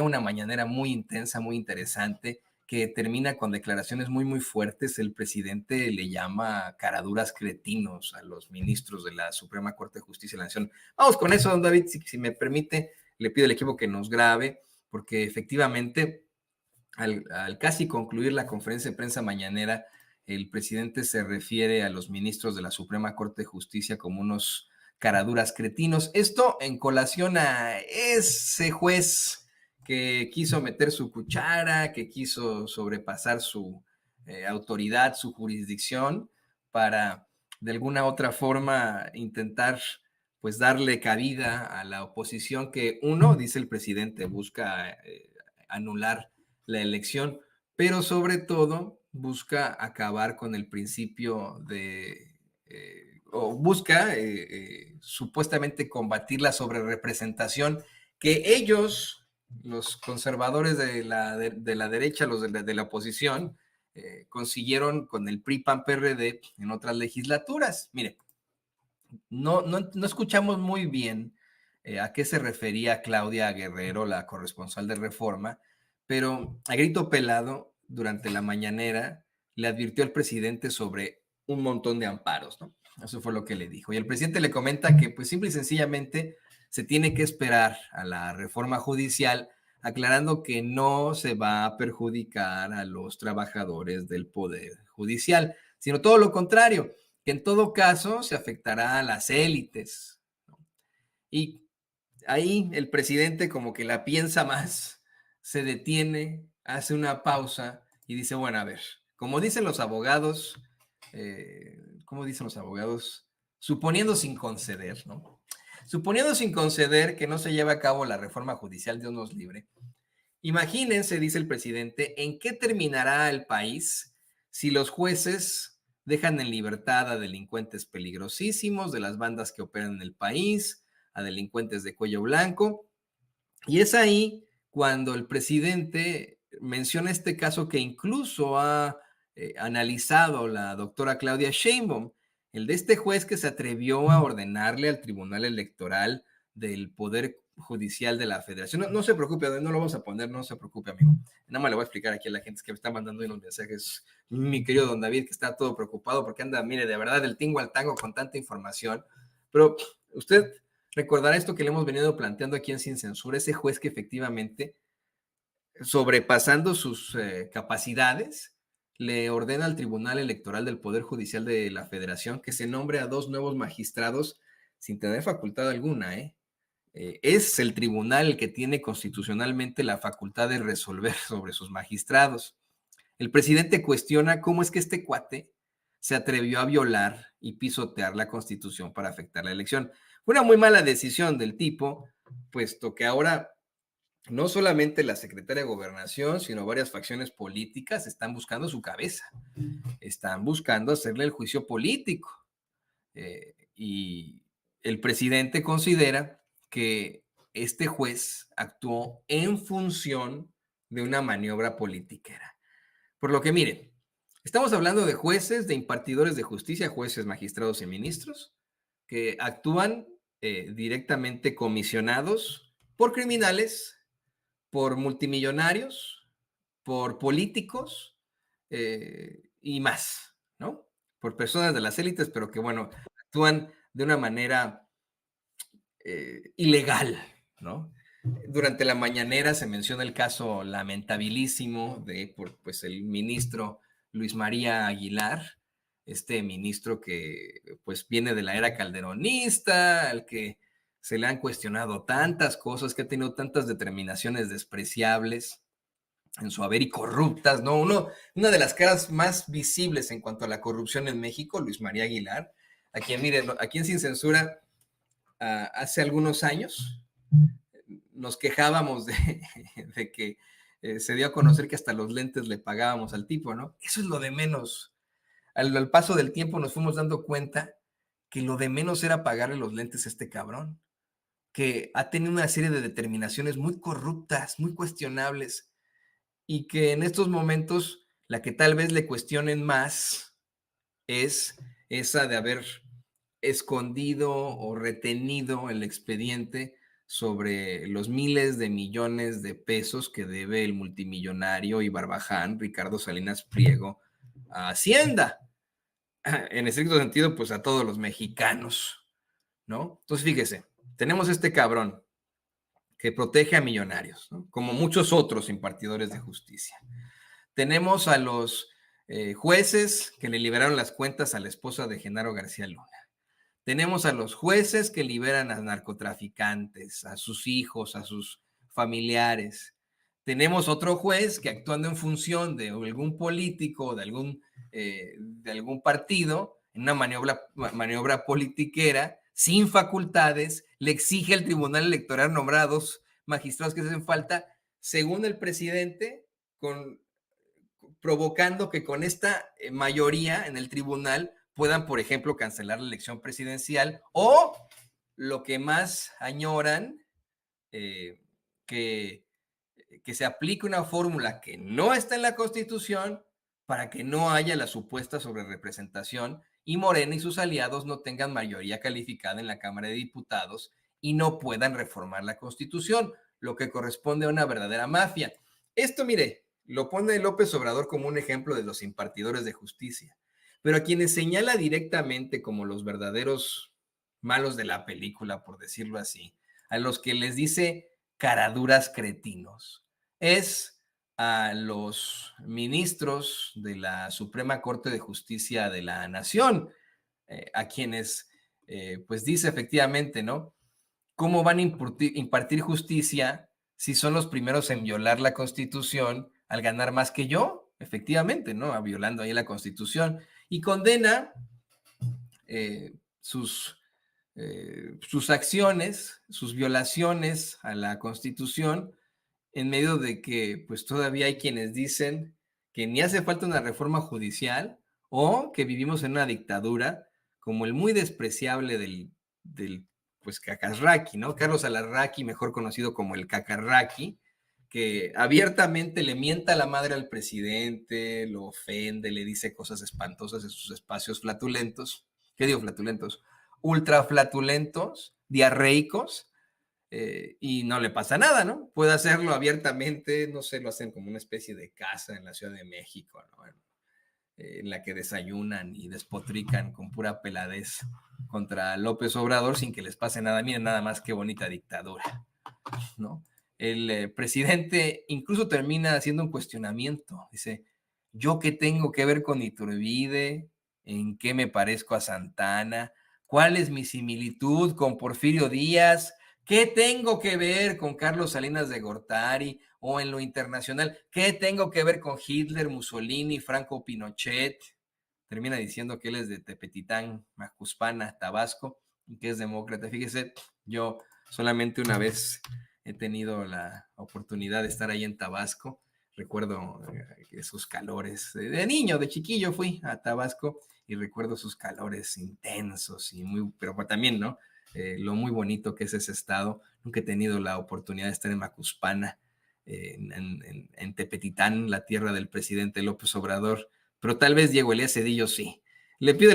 una mañanera muy intensa, muy interesante, que termina con declaraciones muy, muy fuertes. El presidente le llama caraduras cretinos a los ministros de la Suprema Corte de Justicia de la Nación. Vamos con eso, don David, si me permite, le pido al equipo que nos grabe, porque efectivamente, al casi concluir la conferencia de prensa mañanera, el presidente se refiere a los ministros de la Suprema Corte de Justicia como unos caraduras cretinos. Esto en colación a ese juez que quiso meter su cuchara, que quiso sobrepasar su autoridad, su jurisdicción, para de alguna otra forma intentar pues darle cabida a la oposición que uno, dice el presidente, busca anular la elección, pero sobre todo busca acabar con el principio de o busca supuestamente combatir la sobrerepresentación que ellos, los conservadores de la derecha, los de la oposición, consiguieron con el PRI-PAN-PRD en otras legislaturas. Mire, no escuchamos muy bien a qué se refería Claudia Guerrero, la corresponsal de Reforma, pero a grito pelado, durante la mañanera, le advirtió al presidente sobre un montón de amparos, ¿no? Eso fue lo que le dijo. Y el presidente le comenta que, pues, simple y sencillamente se tiene que esperar a la reforma judicial, aclarando que no se va a perjudicar a los trabajadores del Poder Judicial, sino todo lo contrario, que en todo caso se afectará a las élites, ¿no? Y ahí el presidente como que la piensa más, se detiene, hace una pausa y dice, bueno, a ver, como dicen los abogados, ¿cómo dicen los abogados? Suponiendo sin conceder, ¿no? Suponiendo sin conceder que no se lleve a cabo la reforma judicial, Dios nos libre. Imagínense, dice el presidente, en qué terminará el país si los jueces dejan en libertad a delincuentes peligrosísimos de las bandas que operan en el país, a delincuentes de cuello blanco. Y es ahí cuando el presidente menciona este caso que incluso ha analizado la doctora Claudia Sheinbaum, el de este juez que se atrevió a ordenarle al Tribunal Electoral del Poder Judicial de la Federación. No se preocupe, no lo vamos a poner, no se preocupe, amigo. Nada más le voy a explicar aquí a la gente que me está mandando unos mensajes. Mi querido don David, que está todo preocupado porque anda, mire, de verdad, del tingo al tango con tanta información. Pero usted recordará esto que le hemos venido planteando aquí en Sin Censura, ese juez que efectivamente, sobrepasando sus capacidades, le ordena al Tribunal Electoral del Poder Judicial de la Federación que se nombre a 2 nuevos magistrados sin tener facultad alguna, ¿eh? Es el tribunal el que tiene constitucionalmente la facultad de resolver sobre sus magistrados. El presidente cuestiona cómo es que este cuate se atrevió a violar y pisotear la Constitución para afectar la elección. Fue una muy mala decisión del tipo, puesto que ahora no solamente la secretaria de Gobernación, sino varias facciones políticas están buscando su cabeza, están buscando hacerle el juicio político. Y el presidente considera que este juez actuó en función de una maniobra politiquera. Por lo que miren, estamos hablando de jueces, de impartidores de justicia, jueces, magistrados y ministros, que actúan directamente comisionados por criminales, por multimillonarios, por políticos y más, ¿no? Por personas de las élites, pero que, bueno, actúan de una manera ilegal, ¿no? Durante la mañanera se menciona el caso lamentabilísimo de pues, el ministro Luis María Aguilar, este ministro que pues viene de la era calderonista, al que se le han cuestionado tantas cosas, que ha tenido tantas determinaciones despreciables en su haber y corruptas, ¿no? Una de las caras más visibles en cuanto a la corrupción en México, Luis María Aguilar, a quien, miren, aquí en Sin Censura, hace algunos años, nos quejábamos de que se dio a conocer que hasta los lentes le pagábamos al tipo, ¿no? Eso es lo de menos. Al paso del tiempo nos fuimos dando cuenta que lo de menos era pagarle los lentes a este cabrón, que ha tenido una serie de determinaciones muy corruptas, muy cuestionables, y que en estos momentos la que tal vez le cuestionen más es esa de haber escondido o retenido el expediente sobre los miles de millones de pesos que debe el multimillonario y barbaján Ricardo Salinas Pliego a Hacienda. En estricto sentido, pues a todos los mexicanos, ¿no? Entonces, fíjese, tenemos este cabrón que protege a millonarios, ¿no? Como muchos otros impartidores de justicia. Tenemos a los jueces que le liberaron las cuentas a la esposa de Genaro García Luna. Tenemos a los jueces que liberan a narcotraficantes, a sus hijos, a sus familiares. Tenemos otro juez que, actuando en función de algún político, de algún partido, en una maniobra politiquera, sin facultades, le exige al Tribunal Electoral nombrar a 2 magistrados que hacen falta, según el presidente, provocando que con esta mayoría en el tribunal puedan, por ejemplo, cancelar la elección presidencial o lo que más añoran, que se aplique una fórmula que no está en la Constitución para que no haya la supuesta sobrerepresentación y Morena y sus aliados no tengan mayoría calificada en la Cámara de Diputados y no puedan reformar la Constitución, lo que corresponde a una verdadera mafia. Esto, mire, lo pone López Obrador como un ejemplo de los impartidores de justicia, pero a quienes señala directamente como los verdaderos malos de la película, por decirlo así, a los que les dice caraduras cretinos, es a los ministros de la Suprema Corte de Justicia de la Nación, a quienes, pues dice efectivamente, ¿no? ¿Cómo van a impartir justicia si son los primeros en violar la Constitución al ganar más que yo? Efectivamente, ¿no? Violando ahí la Constitución. Y condena sus acciones, sus violaciones a la Constitución, en medio de que pues todavía hay quienes dicen que ni hace falta una reforma judicial o que vivimos en una dictadura, como el muy despreciable del pues Cacarraqui, ¿no? Carlos Alarraqui, mejor conocido como el Cacarraqui, que abiertamente le mienta la madre al presidente, lo ofende, le dice cosas espantosas en sus espacios flatulentos. ¿Qué digo flatulentos? Ultraflatulentos, diarreicos, y no le pasa nada, ¿no? Puede hacerlo abiertamente, no sé, lo hacen como una especie de casa en la Ciudad de México, ¿no? En la que desayunan y despotrican con pura peladez contra López Obrador sin que les pase nada. Miren nada más qué bonita dictadura, ¿no? El presidente incluso termina haciendo un cuestionamiento. Dice, ¿yo qué tengo que ver con Iturbide? ¿En qué me parezco a Santana? ¿Cuál es mi similitud con Porfirio Díaz? ¿Qué tengo que ver con Carlos Salinas de Gortari o en lo internacional? ¿Qué tengo que ver con Hitler, Mussolini, Franco Pinochet? Termina diciendo que él es de Tepetitán, Macuspana, Tabasco, y que es demócrata. Fíjese, yo solamente una vez he tenido la oportunidad de estar ahí en Tabasco. Recuerdo esos calores. De niño, de chiquillo fui a Tabasco y recuerdo sus calores intensos y muy, pero también, ¿no? Lo muy bonito que es ese estado. Nunca he tenido la oportunidad de estar en Macuspana, en Tepetitán, la tierra del presidente López Obrador, pero tal vez Diego Elías Cedillo sí. Le pido